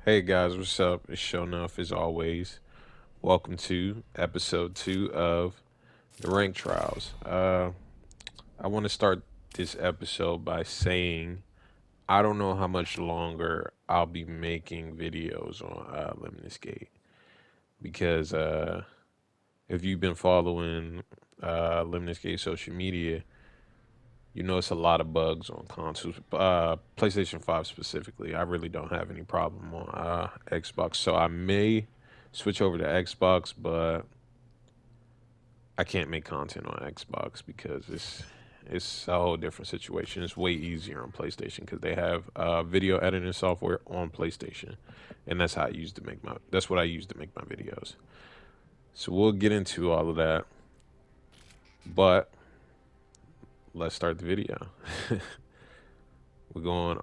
Hey guys, what's up? It's Show Enough as always. Welcome to episode 2 of the Rank Trials. I want to start this episode by saying I don't know how much longer I'll be making videos on Lemnis because if you've been following Lemnis social media, you notice a lot of bugs on consoles, PlayStation 5 specifically. I really don't have any problem on Xbox, so I may switch over to Xbox, but I can't make content on Xbox because it's a whole different situation. It's way easier on PlayStation because they have video editing software on PlayStation, and that's what I use to make my videos. So we'll get into all of that, but let's start the video. We're going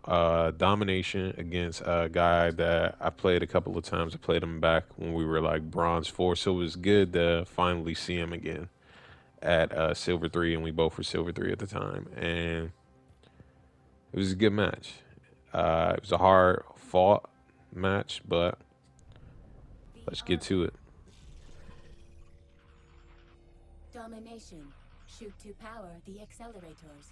domination against a guy that I played a couple of times. I played him back when we were like bronze 4, so it was good to finally see him again at silver 3, and we both were silver 3 at the time, and it was a good match. It was a hard fought match, but let's get to it. Domination. Shoot to power the accelerators.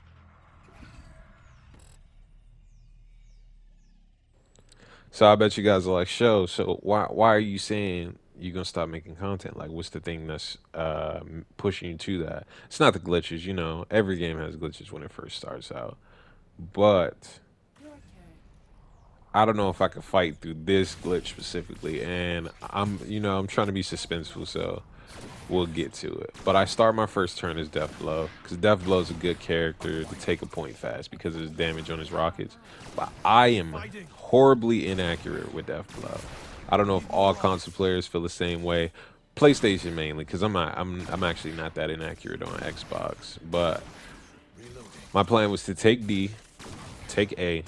So I bet you guys are like, show. So why are you saying you're gonna stop making content? Like, what's the thing that's pushing you to that? It's not the glitches. You know, every game has glitches when it first starts out, but Your turn. I don't know if I could fight through this glitch specifically. And I'm trying to be suspenseful, so we'll get to it. But I start my first turn as Deathblow because Deathblow is a good character to take a point fast because of his damage on his rockets. But I am horribly inaccurate with Deathblow. I don't know if all console players feel the same way. PlayStation mainly because I'm actually not that inaccurate on Xbox. But my plan was to take D, take A,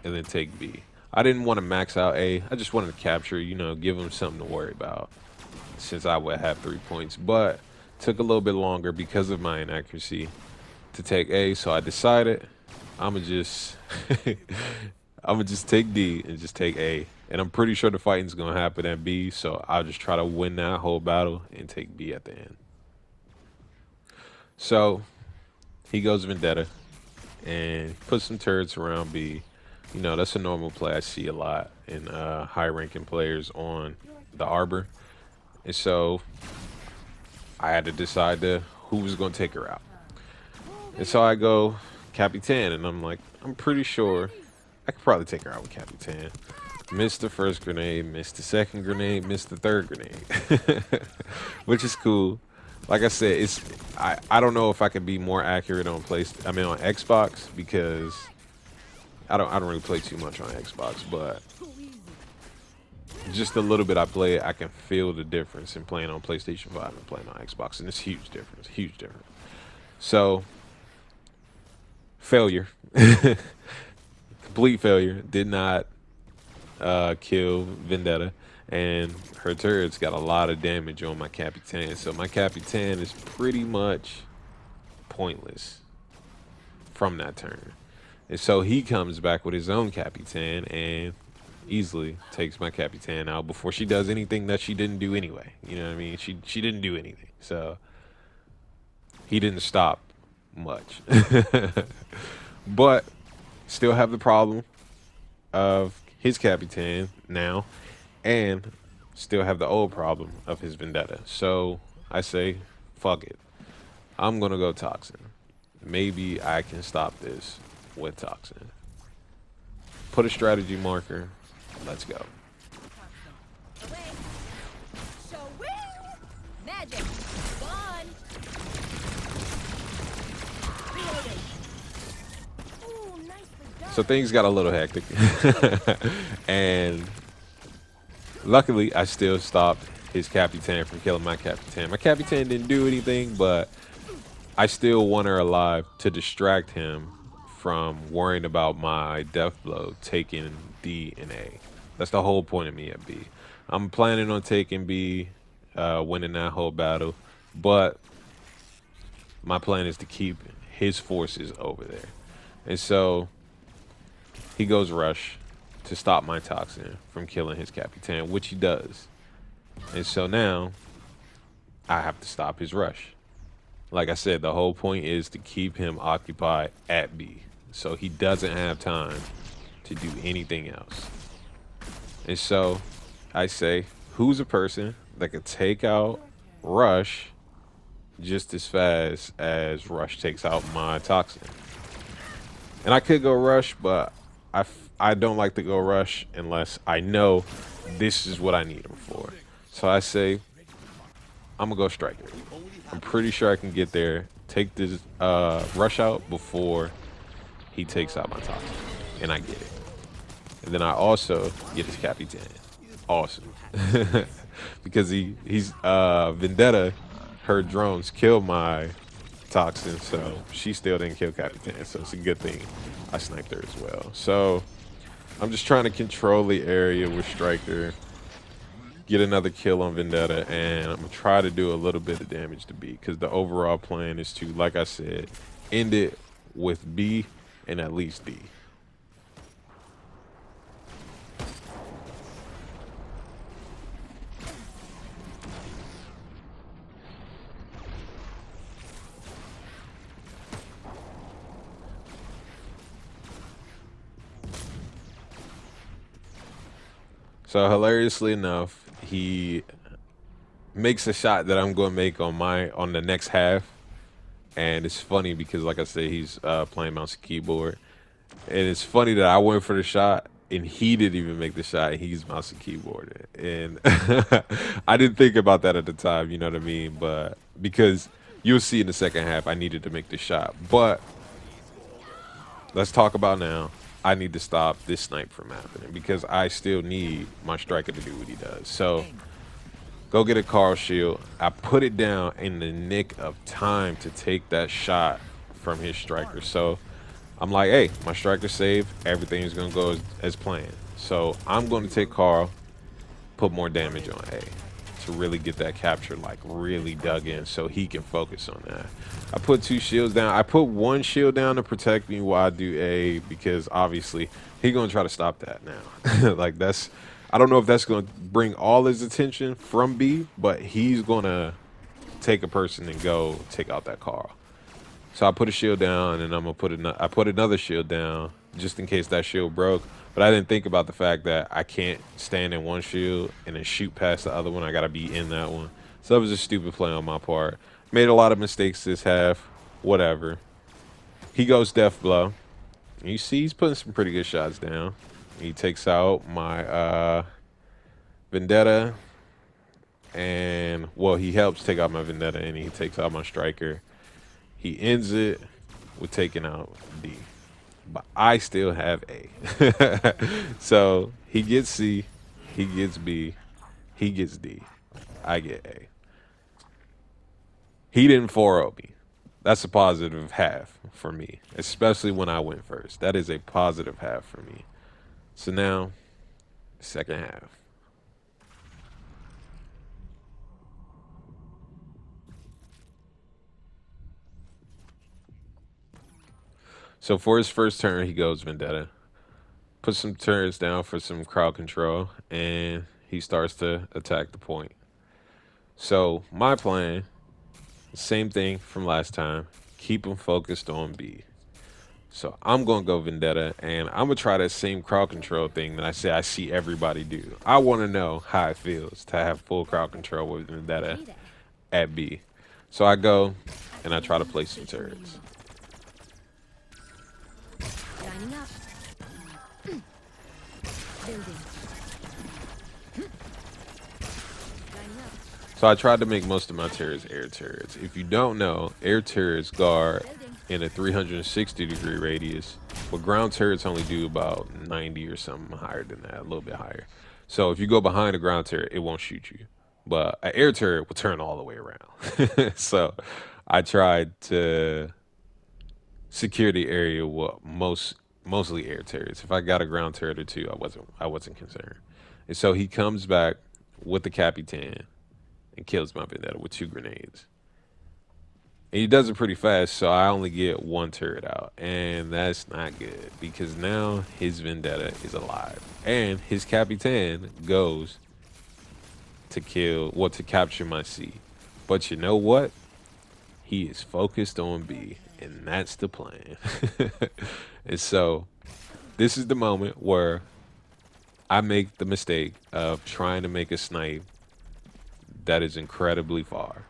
and then take B. I didn't want to max out A. I just wanted to capture, give him something to worry about since I would have 3 points, but took a little bit longer because of my inaccuracy to take A. So I decided I'ma just I'ma just take D and just take A. And I'm pretty sure the fighting's gonna happen at B, so I'll just try to win that whole battle and take B at the end. So he goes Vendetta and puts some turrets around B. That's a normal play I see a lot in high ranking players on the Arbor. And so I had to decide who was going to take her out. And so I go Capitan, and I'm like, I'm pretty sure I could probably take her out with Capitan. Missed the first grenade, missed the second grenade, missed the third grenade, which is cool. Like I said, I don't know if I could be more accurate on on Xbox because I don't really play too much on Xbox, but just a little bit I play it, I can feel the difference in playing on PlayStation 5 and playing on Xbox, and it's huge difference, huge difference. So, failure, complete failure. Did not kill Vendetta, and her turrets got a lot of damage on my Capitan. So my Capitan is pretty much pointless from that turn. And so he comes back with his own Capitan and easily takes my Capitan out before she does anything that she didn't do anyway. You know what I mean? She didn't do anything. So he didn't stop much. But still have the problem of his Capitan now and still have the old problem of his Vendetta. So I say, fuck it. I'm going to go Toxin. Maybe I can stop this with Toxin. Put a strategy marker. Let's go. Away. Show will. Magic. Gone. Reloading. Ooh, nicely done. So things got a little hectic. And luckily, I still stopped his Capitan from killing my Capitan. My Capitan didn't do anything, but I still want her alive to distract him from worrying about my Deathblow taking D and A. That's the whole point of me at B. I'm planning on taking B, winning that whole battle, but my plan is to keep his forces over there. And so he goes rush to stop my toxin from killing his Capitan, which he does. And so now I have to stop his rush. Like I said, the whole point is to keep him occupied at B. So he doesn't have time to do anything else. And so I say, who's a person that could take out Rush just as fast as Rush takes out my toxin? And I could go Rush, but I don't like to go Rush unless I know this is what I need him for. So I say, I'm going to go Striker. I'm pretty sure I can get there, take this Rush out before he takes out my toxin. And I get it. And then I also get his Capitan. Awesome. Because he's Vendetta, her drones killed my toxin, so she still didn't kill Capitan. So it's a good thing I sniped her as well. So I'm just trying to control the area with Striker, get another kill on Vendetta, and I'm gonna try to do a little bit of damage to B, because the overall plan is to, like I said, end it with B and at least D. So hilariously enough, he makes a shot that I'm going to make on the next half, and it's funny because, like I said, he's playing mouse and keyboard, and it's funny that I went for the shot and he didn't even make the shot. He's mouse and keyboard, and I didn't think about that at the time. You know what I mean? But because you'll see in the second half, I needed to make the shot. But let's talk about now. I need to stop this snipe from happening because I still need my Striker to do what he does. So go get a Carl shield. I put it down in the nick of time to take that shot from his Striker. So I'm like, hey, my Striker saved. Everything is going to go as planned. So I'm going to take Carl, put more damage on A to really get that capture like really dug in so he can focus on that. I put 2 shields down. I put 1 shield down to protect me while I do A because obviously he's going to try to stop that now. Like that's, I don't know if that's going to bring all his attention from B, but he's going to take a person and go take out that Carl. So I put a shield down, and I'm gonna I put another shield down just in case that shield broke. But I didn't think about the fact that I can't stand in one shield and then shoot past the other one. I gotta be in that one. So that was a stupid play on my part. Made a lot of mistakes this half. Whatever. He goes Deathblow. You see, he's putting some pretty good shots down. He takes out my Vendetta, and well, he helps take out my Vendetta, and he takes out my Striker. He ends it with taking out D. But I still have A. So he gets C, he gets B, he gets D. I get A. He didn't 4-0 me. That's a positive half for me, especially when I went first. That is a positive half for me. So now, second half. So for his first turn, he goes Vendetta. Puts some turrets down for some crowd control, and he starts to attack the point. So my plan, same thing from last time, keep him focused on B. So I'm gonna go Vendetta, and I'm gonna try that same crowd control thing that I say I see everybody do. I want to know how it feels to have full crowd control with Vendetta at B. So I go and I try to place some turrets. Lining up. Building. Lining up. So I tried to make most of my turrets air turrets. If you don't know, air turrets guard in a 360-degree radius, but ground turrets only do about 90 or something higher than that, a little bit higher. So if you go behind a ground turret, it won't shoot you. But an air turret will turn all the way around. So I tried to secure the area with mostly air turrets. If I got a ground turret or two, I wasn't concerned. And so he comes back with the Capitan and kills my Vendetta with 2 grenades. And he does it pretty fast, so I only get one turret out. And that's not good because now his Vendetta is alive. And his Capitan goes to kill, well, to capture my C. But you know what? He is focused on B, and that's the plan. And so this is the moment where I make the mistake of trying to make a snipe that is incredibly far.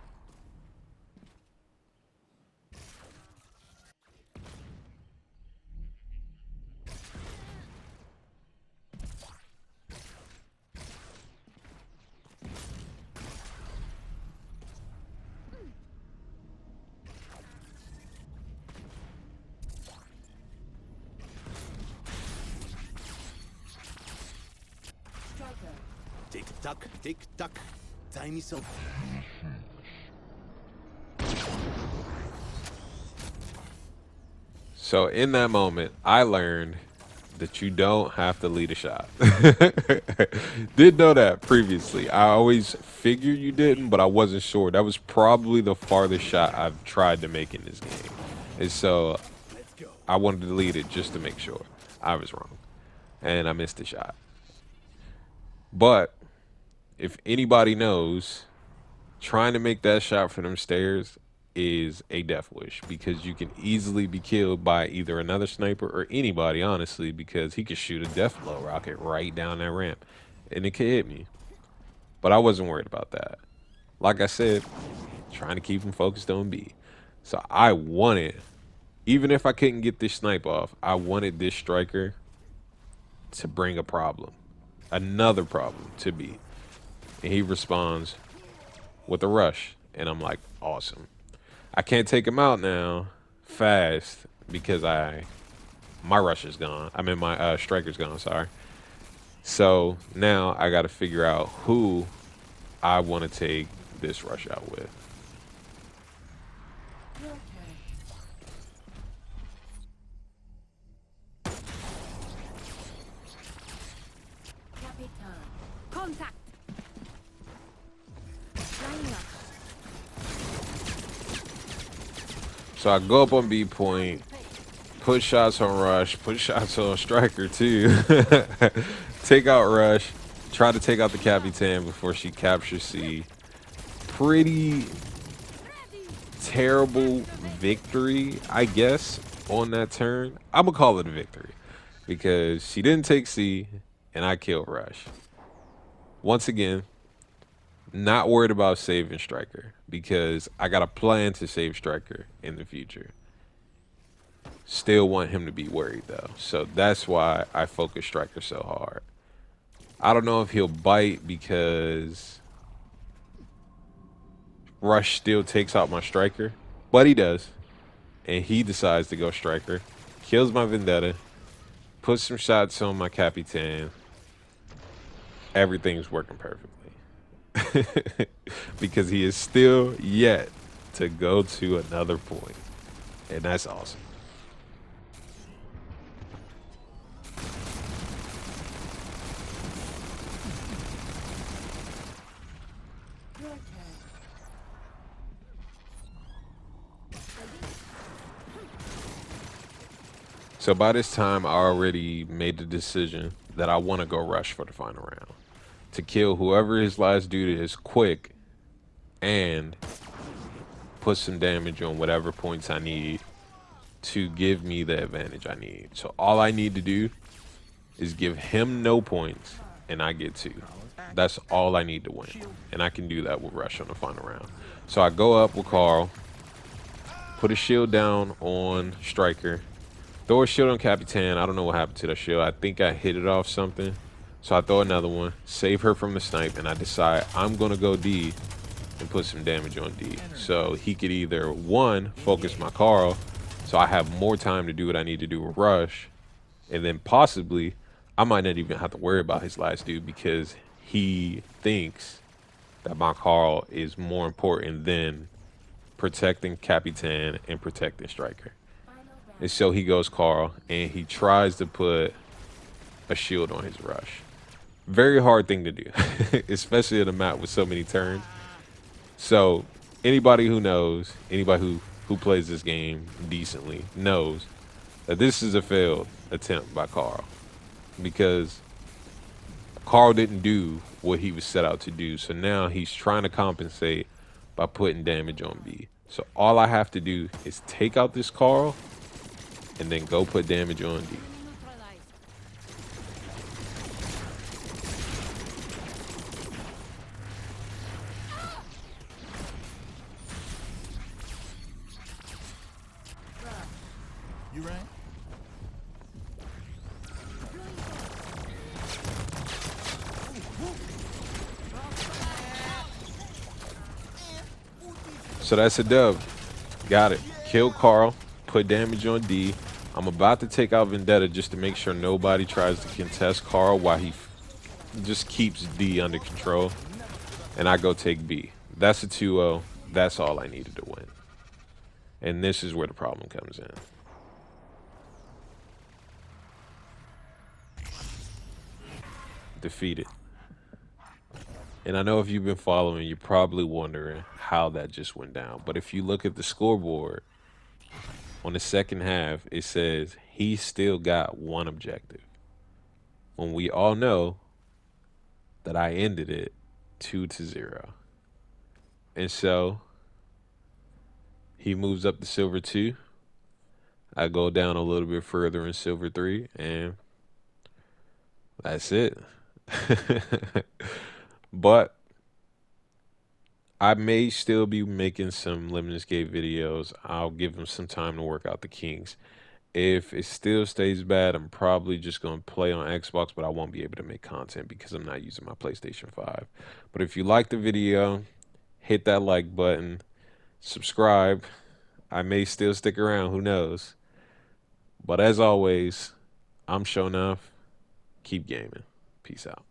Tick tock, tick tock. Time is up. So in that moment, I learned that you don't have to lead a shot. Did know that previously. I always figured you didn't, but I wasn't sure. That was probably the farthest shot I've tried to make in this game. And so Let's go. I wanted to lead it just to make sure. I was wrong. And I missed the shot. But if anybody knows, trying to make that shot for them stairs is a death wish because you can easily be killed by either another sniper or anybody, honestly, because he could shoot a Deathblow rocket right down that ramp and it could hit me. But I wasn't worried about that. Like I said, trying to keep him focused on B. So I wanted, even if I couldn't get this snipe off, I wanted this striker to bring a problem, another problem to B. And he responds with a rush. And I'm like, awesome. I can't take him out now fast because my rush is gone. I mean my striker's gone, sorry. So now I gotta figure out who I wanna take this rush out with. Capitan. Contact. Lining up. So I go up on B point, put shots on rush, put shots on striker too. Take out rush, try to take out the Capitan before she captures C. Pretty terrible victory, I guess, on that turn. I'm gonna call it a victory because she didn't take C and I killed rush. Once again, not worried about saving striker because I got a plan to save striker in the future. Still want him to be worried though, so that's why I focus striker so hard. I don't know if he'll bite because rush still takes out my striker, but he does, and he decides to go striker, kills my vendetta, puts some shots on my Capitan. Everything's working perfectly because he is still yet to go to another point, and that's awesome. So by this time, I already made the decision that I want to go rush for the final round to kill whoever his last dude is quick and put some damage on whatever points I need to give me the advantage I need. So all I need to do is give him no points and I get two. That's all I need to win. And I can do that with rush on the final round. So I go up with Carl, put a shield down on striker, throw a shield on Capitan. I don't know what happened to that shield. I think I hit it off something. So I throw another one, save her from the snipe, and I decide I'm going to go D and put some damage on D. So he could either, one, focus my Carl, so I have more time to do what I need to do with rush, and then possibly I might not even have to worry about his last dude because he thinks that my Carl is more important than protecting Capitan and protecting striker. And so he goes Carl, and he tries to put a shield on his rush. Very hard thing to do, especially in a map with so many turns. So anybody who knows, anybody who plays this game decently knows that this is a failed attempt by Carl because Carl didn't do what he was set out to do. So now he's trying to compensate by putting damage on B. So all I have to do is take out this Carl and then go put damage on D. Neutralized. You right? So that's a dub. Got it. Kill Carl. Put damage on D. I'm about to take out Vendetta just to make sure nobody tries to contest Carl while he just keeps D under control. And I go take B. That's a 2-0. That's all I needed to win. And this is where the problem comes in. Defeated. And I know if you've been following, you're probably wondering how that just went down. But if you look at the scoreboard, on the second half, it says he still got one objective. When we all know that I ended it 2-0. And so he moves up to silver 2. I go down a little bit further in silver 3, and that's it. But I may still be making some Lemnis Gate videos. I'll give them some time to work out the kinks. If it still stays bad, I'm probably just going to play on Xbox, but I won't be able to make content because I'm not using my PlayStation 5. But if you like the video, hit that like button, subscribe. I may still stick around, who knows. But as always, I'm Shonuff. Keep gaming. Peace out.